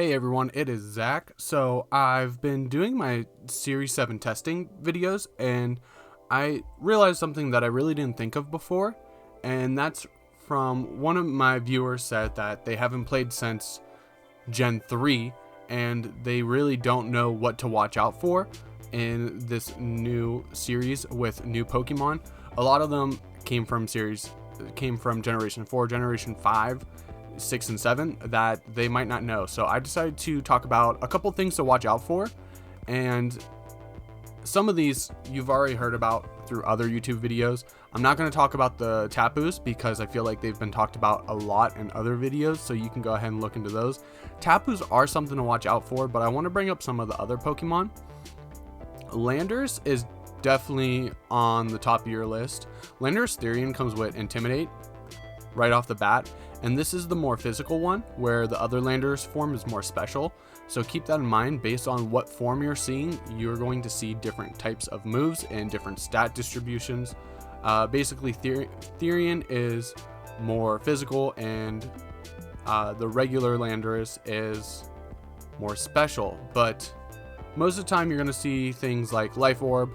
Hey everyone, it is Zach. So I've been doing my Series 7 testing videos and I realized something that I really didn't think of before, and that's from one of my viewers said that they haven't played since Gen 3 and they really don't know what to watch out for in this new series with new Pokemon. A lot of them came from Generation 4, Generation 5, 6 and 7 that they might not know. So I decided to talk about a couple things to watch out for, and some of these you've already heard about through other YouTube videos. I'm not going to talk about the Tapus because I feel like they've been talked about a lot in other videos, so you can go ahead and look into those. Tapus are something to watch out for, but I want to bring up some of the other Pokemon. Landers is definitely on the top of your list. Landers Therian comes with Intimidate right off the bat, and this is the more physical one, where the other Landers form is more special. So keep that in mind. Based on what form you're seeing, you're going to see different types of moves and different stat distributions. Basically, Therian is more physical, and the regular Landers is more special. But most of the time, you're going to see things like Life Orb,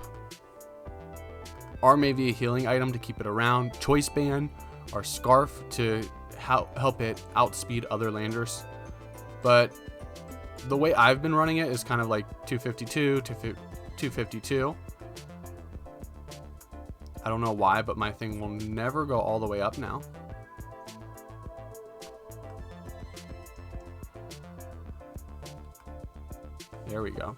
or maybe a healing item to keep it around, Choice Band, or Scarf to help it outspeed other Landers. But the way I've been running it is kind of like 252 to 252. I don't know why, but my thing will never go all the way up now. There we go.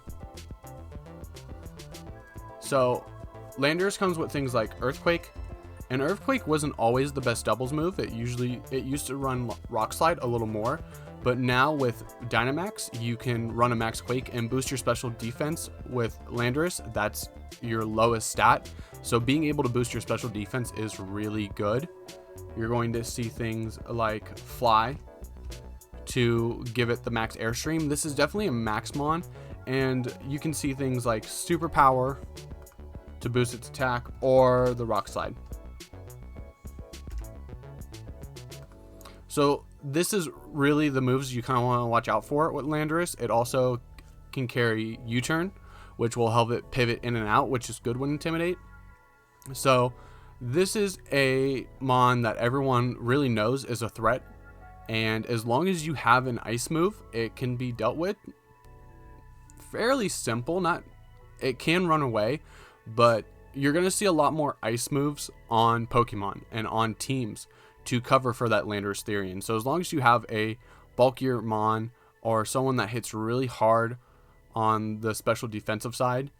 So Landers comes with things like Earthquake, and Earthquake wasn't always the best doubles move. It used to run Rock Slide a little more, but now with Dynamax, you can run a Max Quake and boost your special defense with Landers. That's your lowest stat. So being able to boost your special defense is really good. You're going to see things like Fly to give it the max Airstream. This is definitely a Maxmon, and you can see things like Super Power to boost its attack, or the Rock Slide. So this is really the moves you kind of want to watch out for with Landorus. It also can carry U-turn, which will help it pivot in and out, which is good when Intimidate. So this is a Mon that everyone really knows is a threat, and as long as you have an ice move, it can be dealt with fairly simple. It can run away, but you're going to see a lot more ice moves on Pokemon and on teams to cover for that Landorus Therian. So as long as you have a bulkier Mon or someone that hits really hard on the special defensive side,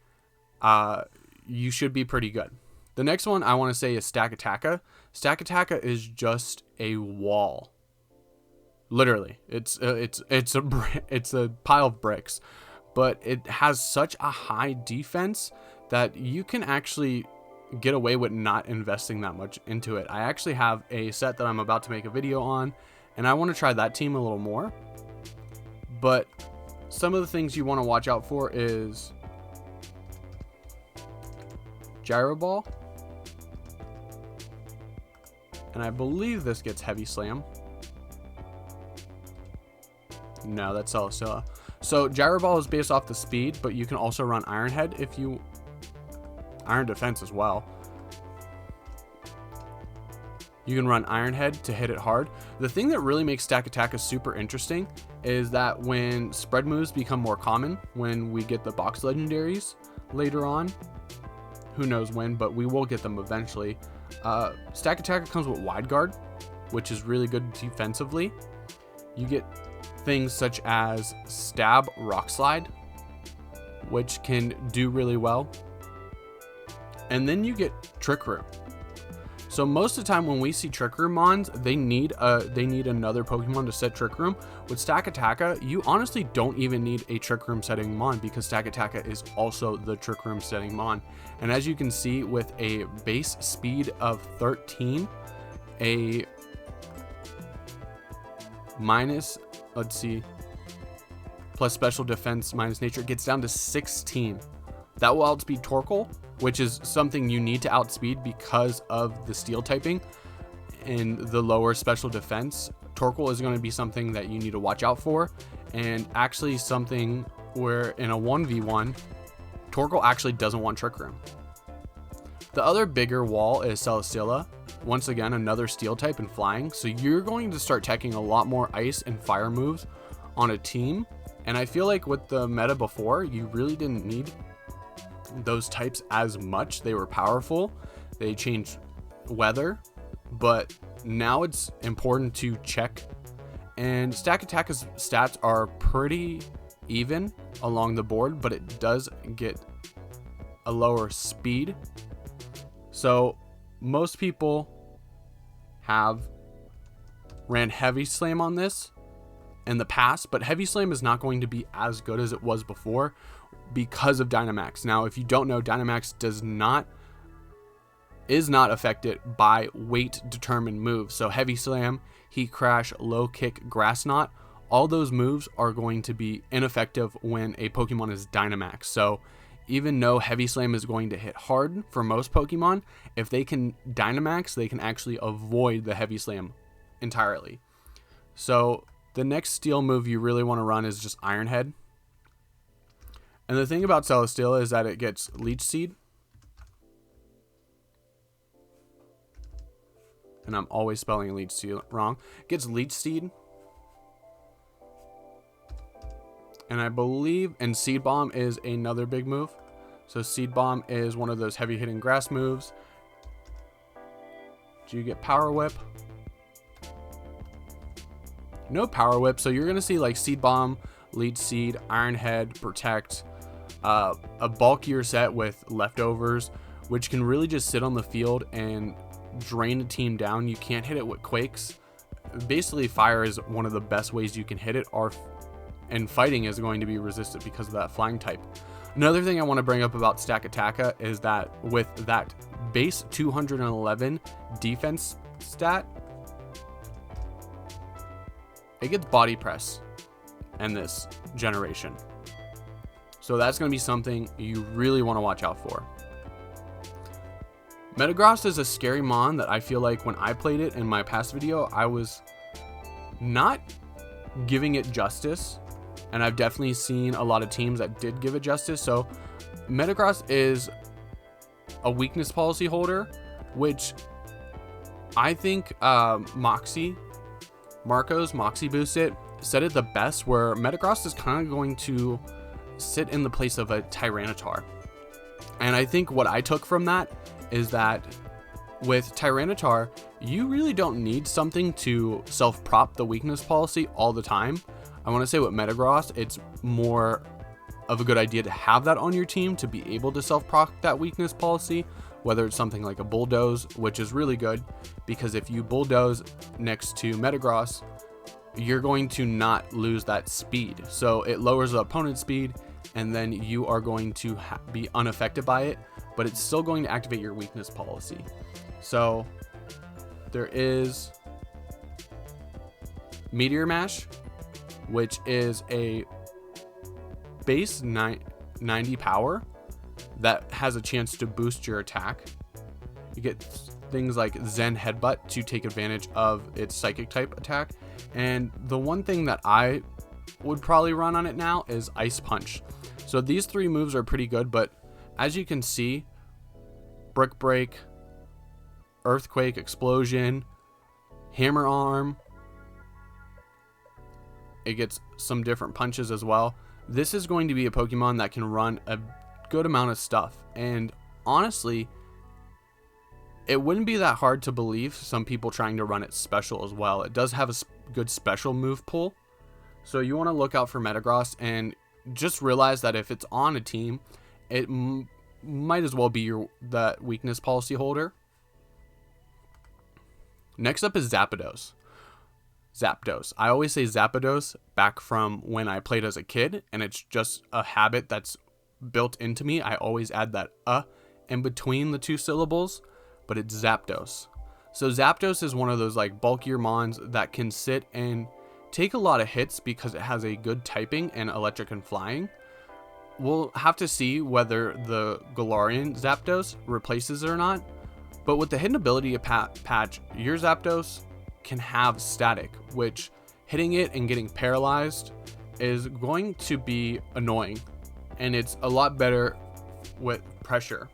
you should be pretty good. The next one I want to say is Stakataka. Stakataka is just a wall. Literally, it's a pile of bricks, but it has such a high defense that you can actually get away with not investing that much into it. I actually have a set that I'm about to make a video on, and I want to try that team a little more. But some of the things you want to watch out for is Gyroball, and I believe this gets Heavy Slam. No, that's Cresselia. So Gyroball is based off the speed, but you can also run Iron Head if you Iron Defense as well. You can run Iron Head to hit it hard. The thing that really makes Stakataka super interesting is that when spread moves become more common, when we get the box legendaries later on, who knows when, but we will get them eventually. Stakataka comes with Wide Guard, which is really good defensively. You get things such as Stab, Rock Slide, which can do really well. And then you get Trick Room. So most of the time when we see Trick Room Mons, they need another Pokemon to set Trick Room. With Stakataka, you honestly don't even need a Trick Room setting Mon, because Stakataka is also the Trick Room setting Mon. And as you can see, with a base speed of 13, a minus, let's see, plus special defense minus nature, gets down to 16. That will outspeed Torkoal, which is something you need to outspeed because of the steel typing and the lower special defense. Torkoal is going to be something that you need to watch out for, and actually something where in a 1v1, Torkoal actually doesn't want Trick Room. The other bigger wall is Cresselia. Once again, another steel type and flying. So you're going to start teching a lot more ice and fire moves on a team. And I feel like with the meta before, you really didn't need those types as much. They were powerful. They changed weather. But now it's important to check. And Stack Attack's stats are pretty even along the board, but it does get a lower speed. So most people have ran Heavy Slam on this in the past, but Heavy Slam is not going to be as good as it was before because of Dynamax. Now, if you don't know, Dynamax is not affected by weight determined moves. So Heavy Slam, Heat Crash, Low Kick, Grass Knot, all those moves are going to be ineffective when a Pokemon is Dynamax. So even though Heavy Slam is going to hit hard for most Pokemon, if they can Dynamax, they can actually avoid the Heavy Slam entirely. So the next steel move you really want to run is just Iron Head. And the thing about Cresselia is that it gets Leech Seed. And I'm always spelling Leech Seed wrong. It gets Leech Seed. And I believe, and Seed Bomb is another big move. So Seed Bomb is one of those heavy hitting grass moves. Do you get Power Whip? No Power Whip, so you're going to see like Seed Bomb, Leech Seed, Iron Head, Protect, a bulkier set with Leftovers, which can really just sit on the field and drain the team down. You can't hit it with Quakes. Basically, Fire is one of the best ways you can hit it, and Fighting is going to be resistant because of that Flying type. Another thing I want to bring up about Stack Attacka is that with that base 211 defense stat, it gets Body Press in this generation. So that's going to be something you really want to watch out for. Metagross is a scary mon that I feel like when I played it in my past video, I was not giving it justice. And I've definitely seen a lot of teams that did give it justice. So Metagross is a weakness policy holder, which I think Moxie Boost It said it the best, where Metagross is kind of going to sit in the place of a Tyranitar. And I think what I took from that is that with Tyranitar, you really don't need something to self-prop the weakness policy all the time. I want to say with Metagross, it's more of a good idea to have that on your team to be able to self-proc that weakness policy, whether it's something like a Bulldoze, which is really good, because if you Bulldoze next to Metagross, you're going to not lose that speed. So it lowers the opponent's speed, and then you are going to be unaffected by it, but it's still going to activate your weakness policy. So there is Meteor Mash, which is a base 90 power that has a chance to boost your attack. You get things like Zen Headbutt to take advantage of its psychic type attack. And the one thing that I would probably run on it now is Ice Punch. So these three moves are pretty good, but as you can see, Brick Break, Earthquake, Explosion, Hammer Arm, it gets some different punches as well. This is going to be a Pokemon that can run a good amount of stuff. And honestly, it wouldn't be that hard to believe some people trying to run it special as well. It does have a good special move pool. So you want to look out for Metagross and just realize that if it's on a team, it might as well be that weakness policy holder. Next up is Zapdos. I always say Zapdos back from when I played as a kid, and it's just a habit that's built into me. I always add that in between the two syllables, but it's Zapdos. So Zapdos is one of those like bulkier mons that can sit and take a lot of hits because it has a good typing and electric and flying. We'll have to see whether the Galarian Zapdos replaces it or not, but with the hidden ability patch, your Zapdos can have static, which hitting it and getting paralyzed is going to be annoying, and it's a lot better with pressure.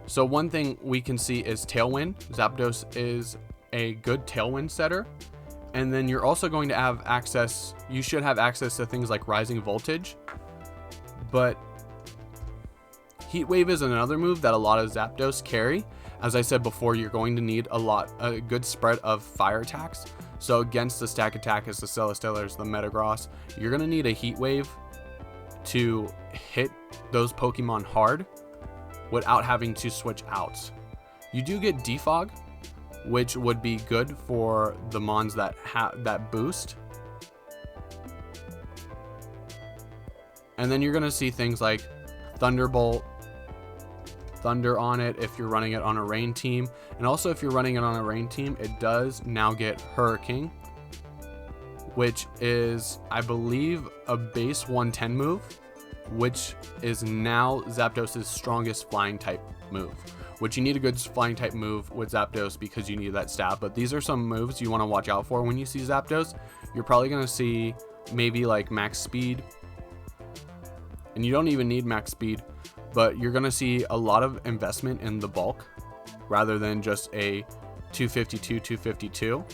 So one thing we can see is Tailwind. Zapdos is a good Tailwind setter. And then you're also going to have access, you should have access to things like Rising Voltage. But Heat Wave is another move that a lot of Zapdos carry. As I said before, you're going to need a good spread of fire attacks. So against the Stack Attackers, the Celesteelers, the Metagross, you're going to need a Heat Wave to hit those Pokemon hard without having to switch out. You do get Defog, which would be good for the mons that have that boost. And then you're going to see things like Thunderbolt, Thunder on it if you're running it on a rain team. And also if you're running it on a rain team, it does now get Hurricane, which is, I believe, a base 110 move, which is now Zapdos' strongest flying type move. Which you need a good flying type move with Zapdos because you need that stab. But these are some moves you want to watch out for when you see Zapdos. You're probably going to see maybe like max speed. And you don't even need max speed. But you're going to see a lot of investment in the bulk rather than just a 252, 252.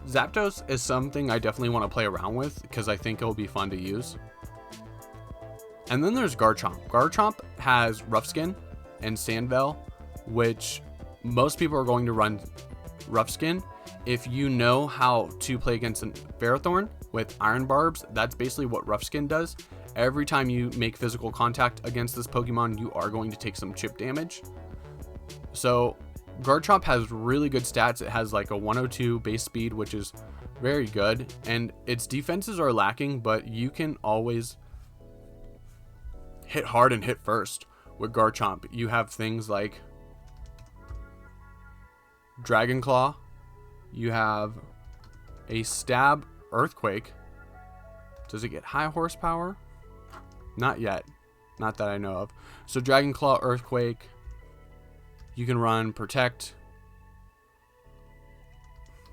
Zapdos is something I definitely want to play around with because I think it'll be fun to use. And then there's Garchomp. Garchomp has Rough Skin and Sandvale, which most people are going to run Rough Skin. If you know how to play against a Ferrothorn with Iron Barbs, that's basically what Rough Skin does. Every time you make physical contact against this Pokemon, you are going to take some chip damage. So Garchomp has really good stats. It has like a 102 base speed, which is very good, and its defenses are lacking, but you can always hit hard and hit first. With Garchomp, you have things like Dragon Claw, you have a Stab Earthquake. Does it get high horsepower? Not yet, not that I know of. So Dragon Claw, Earthquake, you can run Protect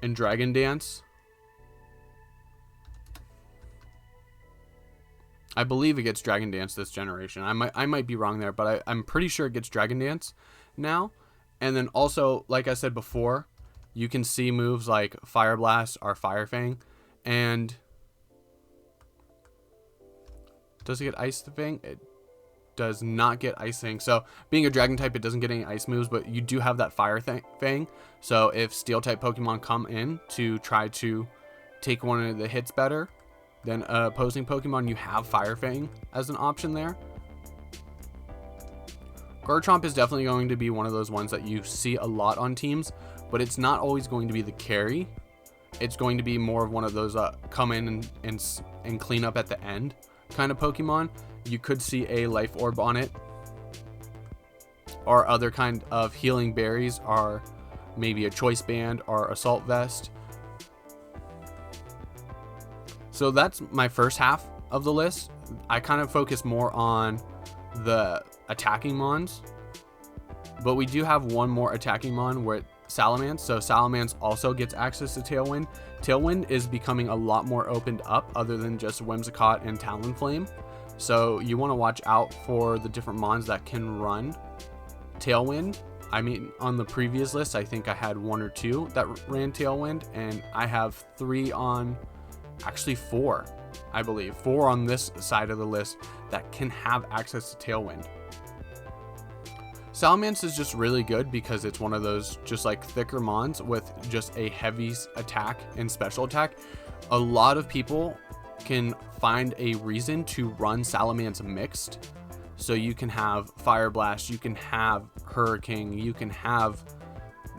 and Dragon Dance. I believe it gets Dragon Dance this generation. I might be wrong there, but I'm pretty sure it gets Dragon Dance now. And then also, like I said before, you can see moves like Fire Blast or Fire Fang. And does it get Ice Fang? It does not get Ice Fang. So being a Dragon type, it doesn't get any ice moves, but you do have that Fire Fang. So if Steel type Pokemon come in to try to take one of the hits better than opposing Pokemon, you have Fire Fang as an option there. Garchomp is definitely going to be one of those ones that you see a lot on teams, but it's not always going to be the carry. It's going to be more of one of those come in and clean up at the end kind of Pokemon. You could see a Life Orb on it, or other kind of healing berries, or maybe a Choice Band or Assault Vest. So that's my first half of the list. I kind of focus more on the attacking mons, but we do have one more attacking mon with Salamence. So Salamence also gets access to Tailwind. Tailwind is becoming a lot more opened up other than just Whimsicott and Talonflame. So you want to watch out for the different mons that can run Tailwind. I mean, on the previous list, I think I had 1 or 2 that ran Tailwind, and I have 3 on, actually 4, I believe, 4 on this side of the list that can have access to Tailwind. Salamence is just really good because it's one of those just like thicker mons with just a heavy attack and special attack. A lot of people can find a reason to run Salamence mixed. So you can have Fire Blast, you can have Hurricane, you can have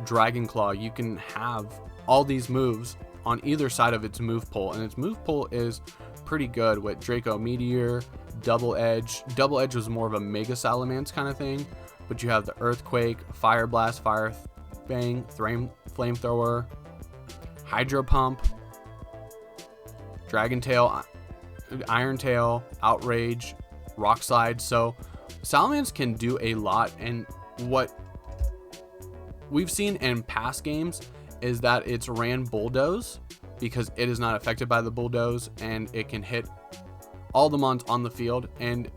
Dragon Claw, you can have all these moves on either side of its move pool, and its move pool is pretty good with Draco Meteor, Double Edge. Double Edge was more of a Mega Salamence kind of thing, but you have the Earthquake, Fire Blast, Fire Fang, Flamethrower, Hydro Pump, Dragon Tail, Iron Tail, Outrage, Rock Slide. So Salamence can do a lot, and what we've seen in past games is that it's ran Bulldoze because it is not affected by the Bulldoze, and it can hit all the mons on the field, and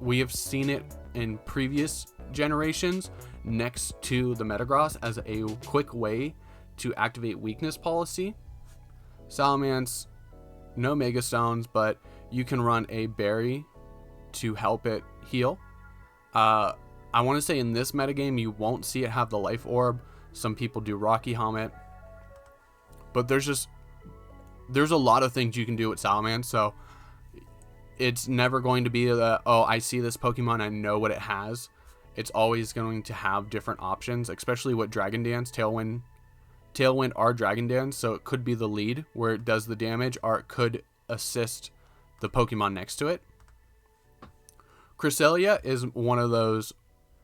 we have seen it in previous generations next to the Metagross as a quick way to activate weakness policy. Salamence, no Mega Stones, but you can run a berry to help it heal. I want to say in this metagame you won't see it have the life orb. Some people do Rocky Helmet, but there's a lot of things you can do with Salamence, so it's never going to be that, oh, I see this Pokemon, I know what it has. It's always going to have different options, especially with Dragon Dance. Tailwind are Dragon Dance, so it could be the lead where it does the damage, or it could assist the Pokemon next to it. Cresselia is one of those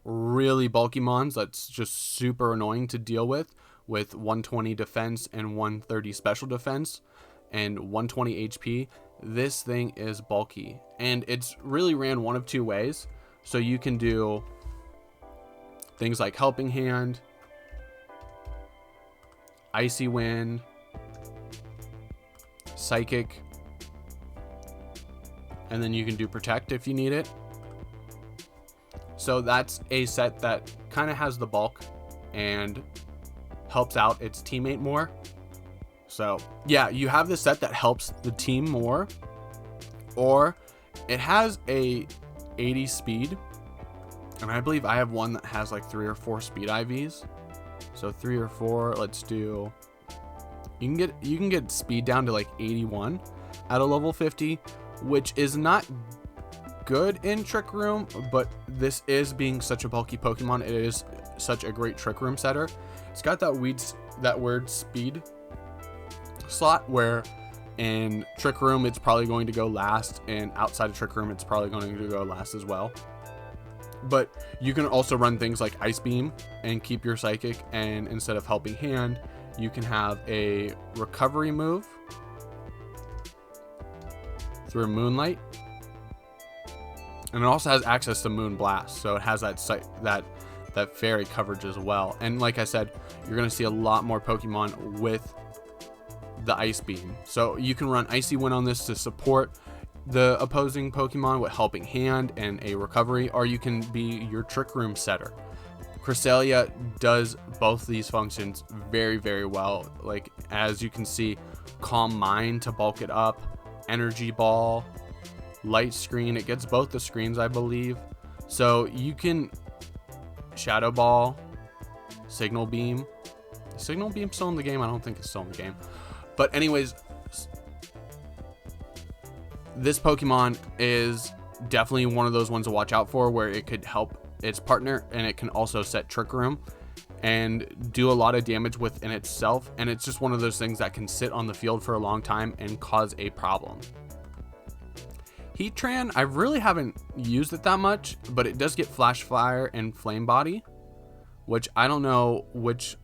really bulky mons that's just super annoying to deal with 120 defense and 130 special defense and 120 HP. This thing is bulky, and it's really ran one of two ways. So you can do things like Helping Hand, Icy Wind, Psychic, and then you can do Protect if you need it. So that's a set that kind of has the bulk and helps out its teammate more. So yeah, you have this set that helps the team more, or it has a 80 speed, and I believe I have one that has like 3 or 4 speed IVs. So 3 or 4, let's do, you can get speed down to like 81 at a level 50, which is not good in Trick Room, but this is being such a bulky Pokemon, it is such a great Trick Room setter. It's got that weird speed slot where in Trick Room it's probably going to go last, and outside of Trick Room it's probably going to go last as well. But you can also run things like Ice Beam and keep your Psychic, and instead of Helping Hand you can have a recovery move through Moonlight. And it also has access to Moon Blast, so it has that fairy coverage as well. And like I said, you're going to see a lot more Pokemon with the Ice Beam. So you can run Icy Wind on this to support the opposing Pokemon with Helping Hand and a recovery, or you can be your Trick Room setter. Cresselia does both these functions very, very well. Like, as you can see, Calm Mind to bulk it up, Energy Ball, Light Screen, it gets both the screens, I believe. So you can Shadow Ball, Signal Beam. Is Signal Beam still in the game? I don't think it's still in the game. But anyways, this Pokemon is definitely one of those ones to watch out for, where it could help its partner, and it can also set Trick Room and do a lot of damage within itself. And it's just one of those things that can sit on the field for a long time and cause a problem. Heatran, I really haven't used it that much, but it does get Flash Fire and Flame Body, which I don't know which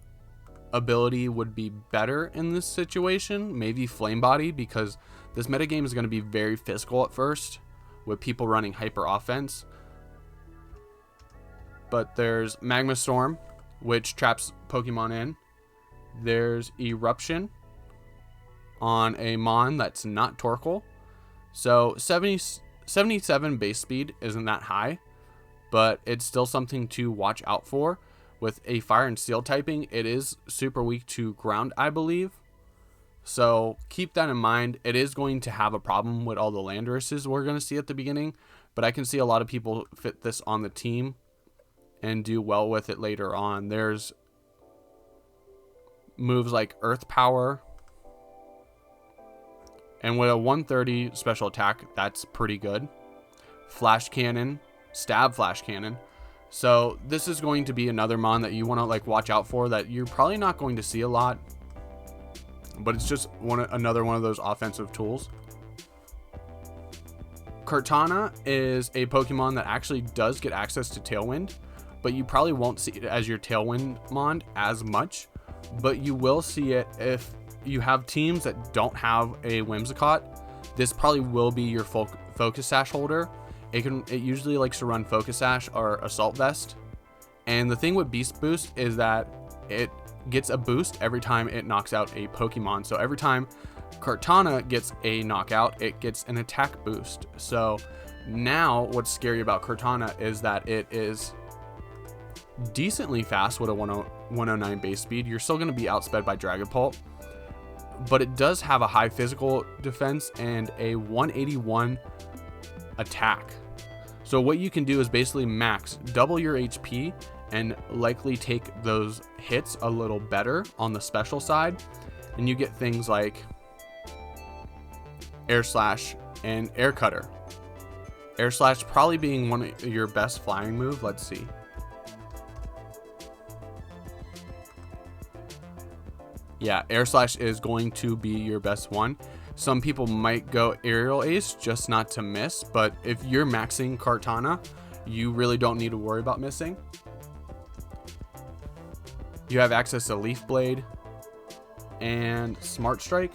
ability would be better in this situation. Maybe Flame Body, because this metagame is going to be very physical at first with people running hyper offense. But there's Magma Storm, which traps Pokemon in. There's Eruption on a Mon that's not Torkoal. So 77 base speed isn't that high, but it's still something to watch out for. With a Fire and Steel typing, it is super weak to ground, I believe. So keep that in mind. It is going to have a problem with all the Landorus's we're going to see at the beginning, but I can see a lot of people fit this on the team and do well with it later on. There's moves like Earth Power, and with a 130 special attack, that's pretty good. Flash Cannon, Stab Flash Cannon. So this is going to be another Mon that you want to like watch out for, that you're probably not going to see a lot, but it's just another one of those offensive tools. Cortana is a Pokemon that actually does get access to Tailwind, but you probably won't see it as your Tailwind Mon as much, but you will see it if you have teams that don't have a Whimsicott. This probably will be your Focus Sash holder. It usually likes to run Focus Sash or Assault Vest. And the thing with Beast Boost is that it gets a boost every time it knocks out a Pokemon. So every time Cortana gets a knockout, it gets an attack boost. So now what's scary about Cortana is that it is decently fast with a 109 base speed. You're still going to be outsped by Dragapult, but it does have a high physical defense and a 181 attack. So what you can do is basically max double your HP and likely take those hits a little better on the special side, and you get things like Air Slash and Air Cutter. Air Slash probably being one of your best flying move. Let's see. Yeah, Air Slash is going to be your best one. Some people might go Aerial Ace just not to miss, but if you're maxing Cortana, you really don't need to worry about missing. You have access to Leaf Blade and Smart Strike.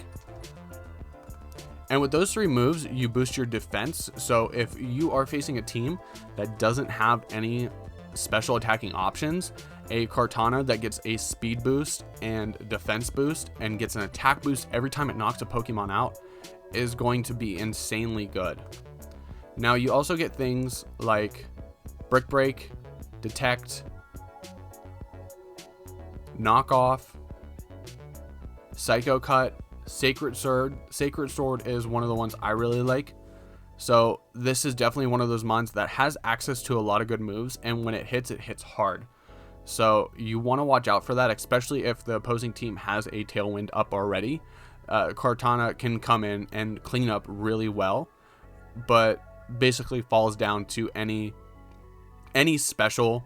And with those three moves, you boost your defense. So if you are facing a team that doesn't have any special attacking options, a Cortana that gets a speed boost and defense boost and gets an attack boost every time it knocks a Pokemon out is going to be insanely good. Now you also get things like Brick Break, Detect, Knock Off, Psycho Cut, Sacred Sword. Sacred Sword is one of the ones I really like. So this is definitely one of those mons that has access to a lot of good moves, and when it hits hard. So you want to watch out for that, especially if the opposing team has a Tailwind up already. Cortana can come in and clean up really well, but basically falls down to any special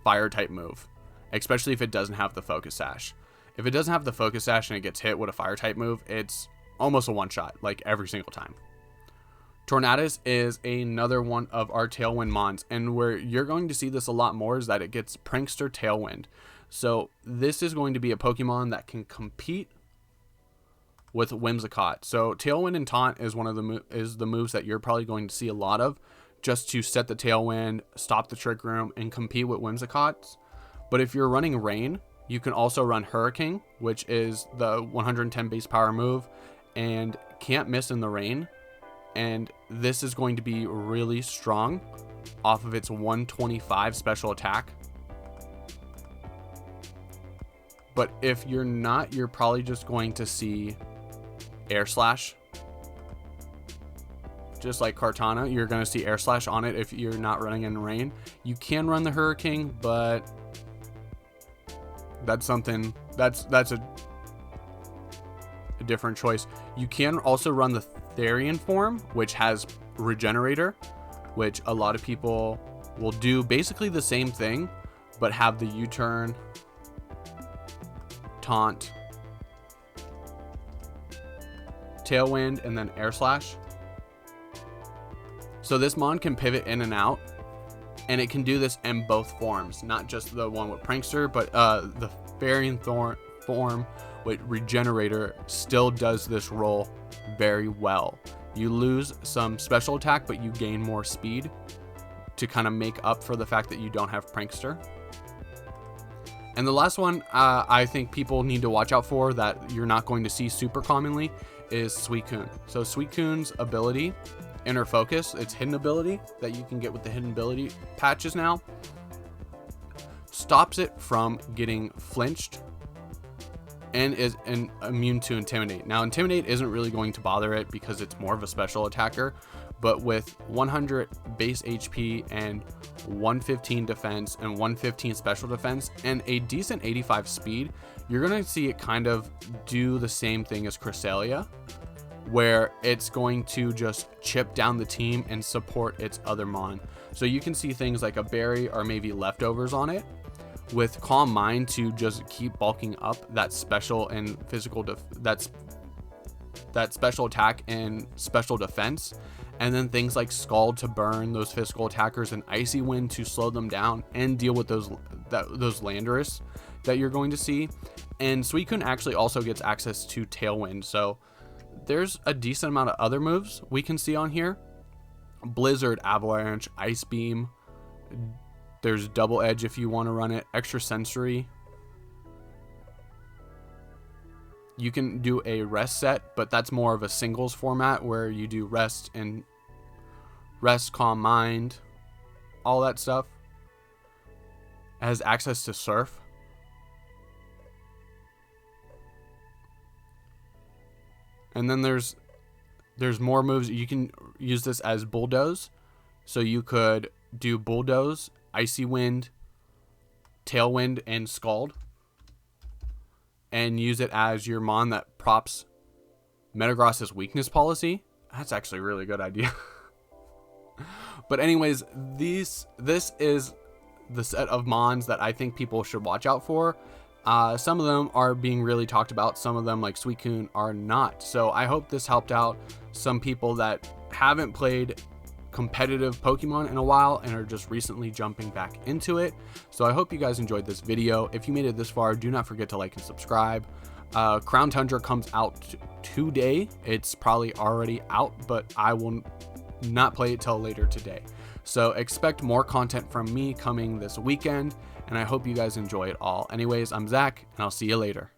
fire type move, especially if it doesn't have the Focus Sash. If it doesn't have the Focus Sash and it gets hit with a fire type move, it's almost a one shot, like every single time. Tornadus is another one of our Tailwind mons, and where you're going to see this a lot more is that it gets Prankster Tailwind. So this is going to be a Pokemon that can compete with Whimsicott. So Tailwind and Taunt is one of the moves that you're probably going to see a lot of, just to set the Tailwind, stop the Trick Room, and compete with Whimsicotts. But if you're running Rain, you can also run Hurricane, which is the 110 base power move and can't miss in the rain. And this is going to be really strong off of its 125 special attack. But if you're not, you're probably just going to see Air Slash. Just like Cortana, you're going to see Air Slash on it if you're not running in rain. You can run the Hurricane, but that's something that's a different choice. You can also run the Therian form, which has Regenerator, which a lot of people will do basically the same thing, but have the U-turn, Taunt, Tailwind, and then Air Slash. So this mon can pivot in and out, and it can do this in both forms, not just the one with Prankster, but the Therian form with Regenerator still does this role very well. You lose some special attack, but you gain more speed to kind of make up for the fact that you don't have Prankster. And the last one I think people need to watch out for that you're not going to see super commonly is Suicune. So Suicune's ability, Inner Focus, its hidden ability that you can get with the hidden ability patches now, stops it from getting flinched and is immune to Intimidate. Now Intimidate isn't really going to bother it because it's more of a special attacker, but with 100 base HP and 115 defense and 115 special defense and a decent 85 speed, you're going to see it kind of do the same thing as Cresselia, where it's going to just chip down the team and support its other mon. So you can see things like a Berry or maybe Leftovers on it, with Calm Mind to just keep bulking up that special and physical that special attack and special defense, and then things like Scald to burn those physical attackers and Icy Wind to slow them down and deal with those Landorus that you're going to see. And Suicune actually also gets access to Tailwind, so there's a decent amount of other moves we can see on here. Blizzard, Avalanche, Ice Beam. There's Double Edge if you want to run it. Extra Sensory. you can do a rest set, but that's more of a singles format where you do rest, calm mind, all that stuff. It has access to surf. And then there's more moves. You can use this as bulldoze. So you could do bulldoze, icy wind, tailwind, and scald, and use it as your mon that props Metagross's weakness policy. That's actually a really good idea. But anyways, this is the set of mons that I think people should watch out for. Some of them are being really talked about. Some of them, like Suicune, are not. So I hope this helped out some people that haven't played competitive Pokemon in a while and are just recently jumping back into it. So I hope you guys enjoyed this video. If you made it this far, do not forget to like and subscribe. Crown Tundra comes out today. It's probably already out, but I will not play it till later today. So expect more content from me coming this weekend, and I hope you guys enjoy it all. Anyways, I'm Zach, and I'll see you later.